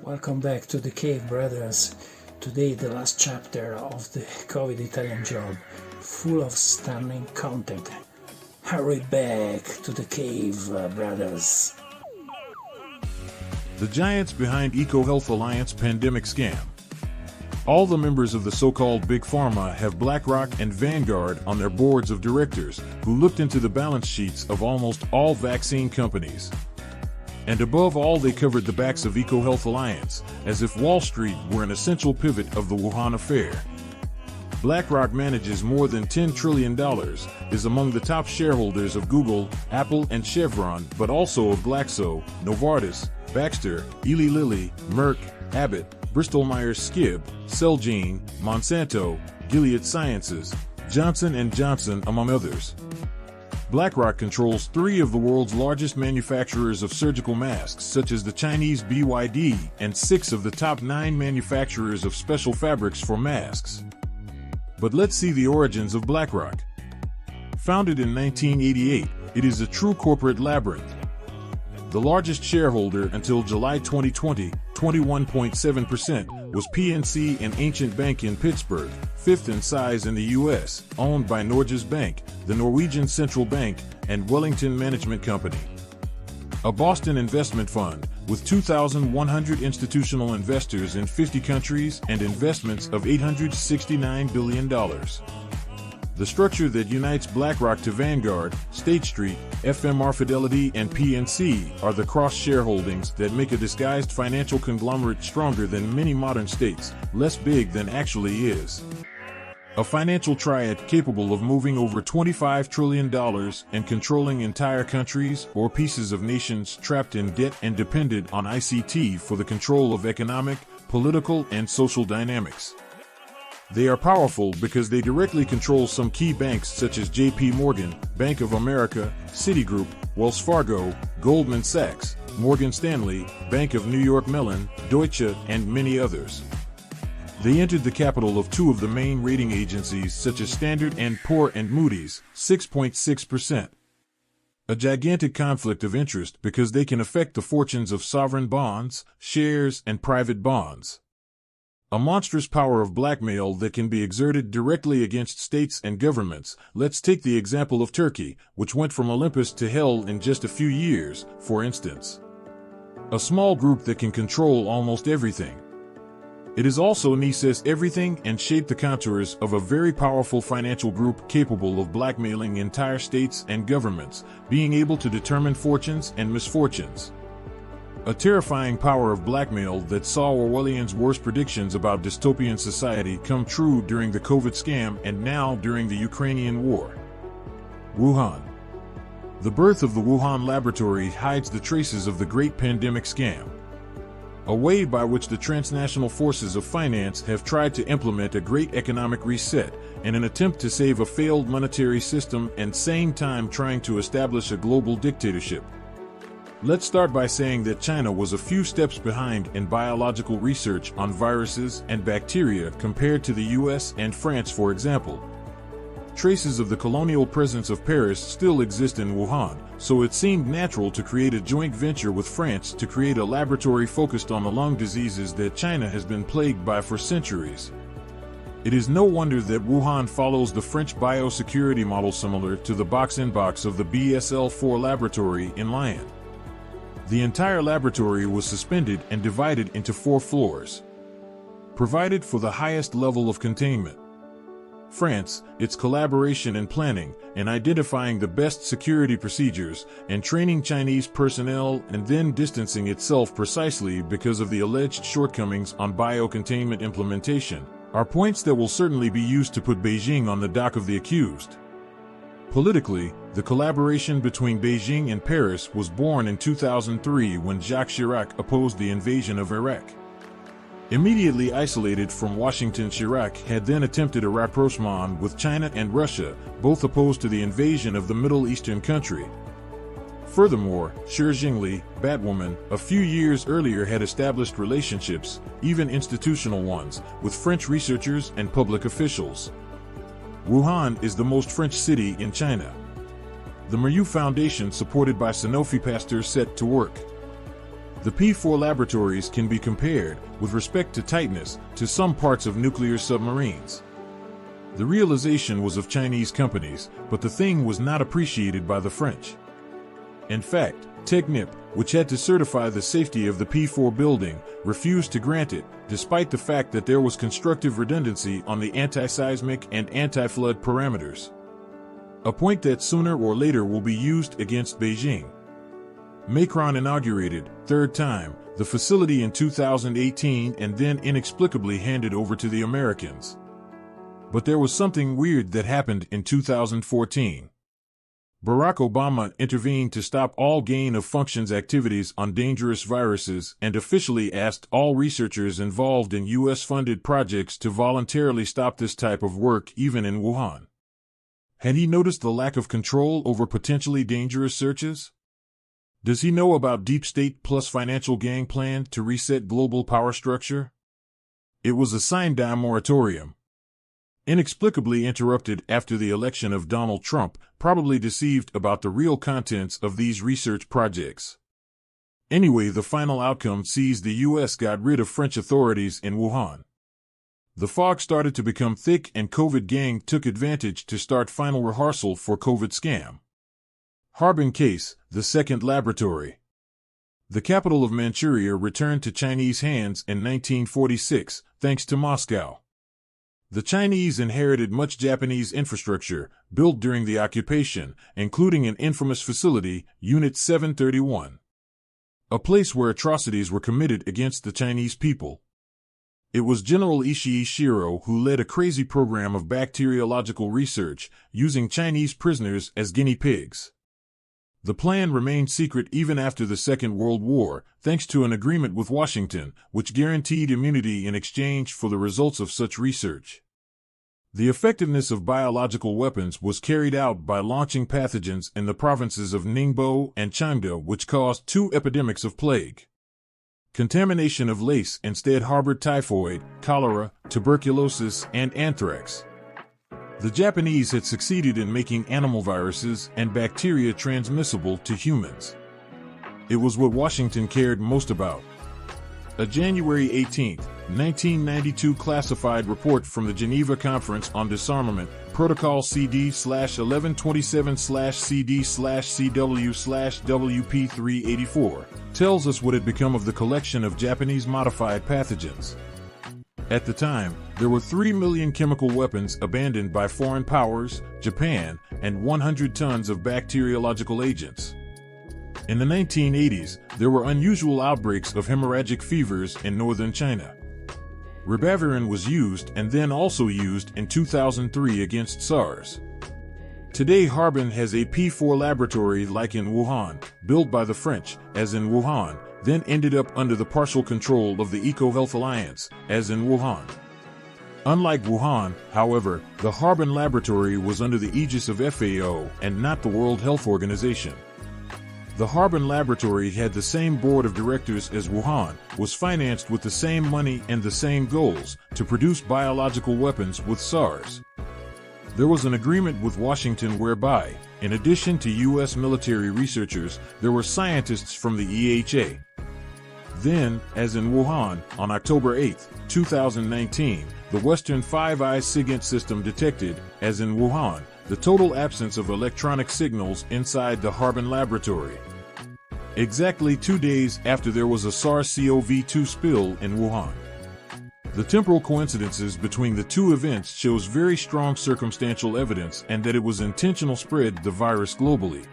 Welcome back to the Cave Brothers. Today the last chapter of the COVID Italian job, full of stunning content. Hurry back to the Cave Brothers. The giants behind EcoHealth Alliance pandemic scam. All the members of the so-called Big Pharma have BlackRock and Vanguard on their boards of directors, who looked into the balance sheets of almost all vaccine companies. And above all, they covered the backs of EcoHealth Alliance, as if Wall Street were an essential pivot of the Wuhan affair. BlackRock manages more than $10 trillion, is among the top shareholders of Google, Apple, and Chevron, but also of Glaxo, Novartis, Baxter, Eli Lilly, Merck, Abbott, Bristol-Myers Squibb, Celgene, Monsanto, Gilead Sciences, Johnson & Johnson, among others. BlackRock controls 3 of the world's largest manufacturers of surgical masks, such as the Chinese BYD, and 6 of the top 9 manufacturers of special fabrics for masks. But let's see the origins of BlackRock. Founded in 1988, it is a true corporate labyrinth. The largest shareholder until July 2020, 21.7%, was PNC, an ancient bank in Pittsburgh, 5th in size in the U.S., owned by Norges Bank, the Norwegian Central Bank, and Wellington Management Company. A Boston investment fund, with 2,100 institutional investors in 50 countries and investments of $869 billion. The structure that unites BlackRock to Vanguard, State Street, FMR Fidelity, and PNC are the cross-shareholdings that make a disguised financial conglomerate stronger than many modern states, less big than actually is. A financial triad capable of moving over $25 trillion and controlling entire countries or pieces of nations trapped in debt and dependent on ICT for the control of economic, political, and social dynamics. They are powerful because they directly control some key banks such as JP Morgan, Bank of America, Citigroup, Wells Fargo, Goldman Sachs, Morgan Stanley, Bank of New York Mellon, Deutsche, and many others. They entered the capital of 2 of the main rating agencies such as Standard & Poor and Moody's, 6.6%. A gigantic conflict of interest because they can affect the fortunes of sovereign bonds, shares, and private bonds. A monstrous power of blackmail that can be exerted directly against states and governments. Let's take the example of Turkey, which went from Olympus to hell in just a few years, for instance. A small group that can control almost everything. It is also says everything and shape the contours of a very powerful financial group capable of blackmailing entire states and governments, being able to determine fortunes and misfortunes. A terrifying power of blackmail that saw Orwellian's worst predictions about dystopian society come true during the COVID scam and now during the Ukrainian war. Wuhan. The birth of the Wuhan laboratory hides the traces of the great pandemic scam. A way by which the transnational forces of finance have tried to implement a great economic reset in an attempt to save a failed monetary system and same time trying to establish a global dictatorship. Let's start by saying that China was a few steps behind in biological research on viruses and bacteria compared to the US and France, for example. Traces of the colonial presence of Paris still exist in Wuhan, so it seemed natural to create a joint venture with France to create a laboratory focused on the lung diseases that China has been plagued by for centuries. It is no wonder that Wuhan follows the French biosecurity model similar to the box-in-box of the BSL-4 laboratory in Lyon. The entire laboratory was suspended and divided into 4 floors, provided for the highest level of containment. France, its collaboration in planning and identifying the best security procedures and training Chinese personnel and then distancing itself precisely because of the alleged shortcomings on biocontainment implementation, are points that will certainly be used to put Beijing on the dock of the accused. Politically, the collaboration between Beijing and Paris was born in 2003 when Jacques Chirac opposed the invasion of Iraq. Immediately isolated from Washington, Chirac had then attempted a rapprochement with China and Russia, both opposed to the invasion of the Middle Eastern country. Furthermore, Shi Jingli, Batwoman, a few years earlier had established relationships, even institutional ones, with French researchers and public officials. Wuhan is the most French city in China. The Mereu Foundation, supported by Sanofi Pasteur, set to work. The P4 laboratories can be compared, with respect to tightness, to some parts of nuclear submarines. The realization was of Chinese companies, but the thing was not appreciated by the French. In fact, Technip, which had to certify the safety of the P4 building, refused to grant it, despite the fact that there was constructive redundancy on the anti-seismic and anti-flood parameters. A point that sooner or later will be used against Beijing. Macron inaugurated, third time, the facility in 2018 and then inexplicably handed over to the Americans. But there was something weird that happened in 2014. Barack Obama intervened to stop all gain-of-functions activities on dangerous viruses and officially asked all researchers involved in U.S.-funded projects to voluntarily stop this type of work even in Wuhan. Had he noticed the lack of control over potentially dangerous searches? Does he know about deep state plus financial gang plan to reset global power structure? It was a sine die moratorium. Inexplicably interrupted after the election of Donald Trump, probably deceived about the real contents of these research projects. Anyway, the final outcome sees the U.S. got rid of French authorities in Wuhan. The fog started to become thick and COVID gang took advantage to start final rehearsal for COVID scam. Harbin case, the second laboratory. The capital of Manchuria returned to Chinese hands in 1946, thanks to Moscow. The Chinese inherited much Japanese infrastructure, built during the occupation, including an infamous facility, Unit 731. A place where atrocities were committed against the Chinese people. It was General Ishii Shiro who led a crazy program of bacteriological research, using Chinese prisoners as guinea pigs. The plan remained secret even after the Second World War, thanks to an agreement with Washington, which guaranteed immunity in exchange for the results of such research. The effectiveness of biological weapons was carried out by launching pathogens in the provinces of Ningbo and Chengde, which caused 2 epidemics of plague. Contamination of lace instead harbored typhoid, cholera, tuberculosis, and anthrax. The Japanese had succeeded in making animal viruses and bacteria transmissible to humans. It was what Washington cared most about. A January 18, 1992 classified report from the Geneva Conference on Disarmament, Protocol CD/1127/CD/CW/WP384, tells us what had become of the collection of Japanese modified pathogens. At the time, there were 3 million chemical weapons abandoned by foreign powers, Japan, and 100 tons of bacteriological agents. In the 1980s, there were unusual outbreaks of hemorrhagic fevers in northern China. Ribavirin was used and then also used in 2003 against SARS. Today Harbin has a P4 laboratory like in Wuhan, built by the French, as in Wuhan, then ended up under the partial control of the EcoHealth Alliance, as in Wuhan. Unlike Wuhan, however, the Harbin laboratory was under the aegis of FAO and not the World Health Organization. The Harbin laboratory had the same board of directors as Wuhan, was financed with the same money and the same goals, to produce biological weapons with SARS. There was an agreement with Washington whereby, in addition to U.S. military researchers, there were scientists from the EHA. Then, as in Wuhan, on October 8, 2019, the Western Five Eyes SIGINT system detected, as in Wuhan, the total absence of electronic signals inside the Harbin laboratory. Exactly 2 days after there was a SARS-CoV-2 spill in Wuhan. The temporal coincidences between the two events shows very strong circumstantial evidence and that it was intentional spread the virus globally.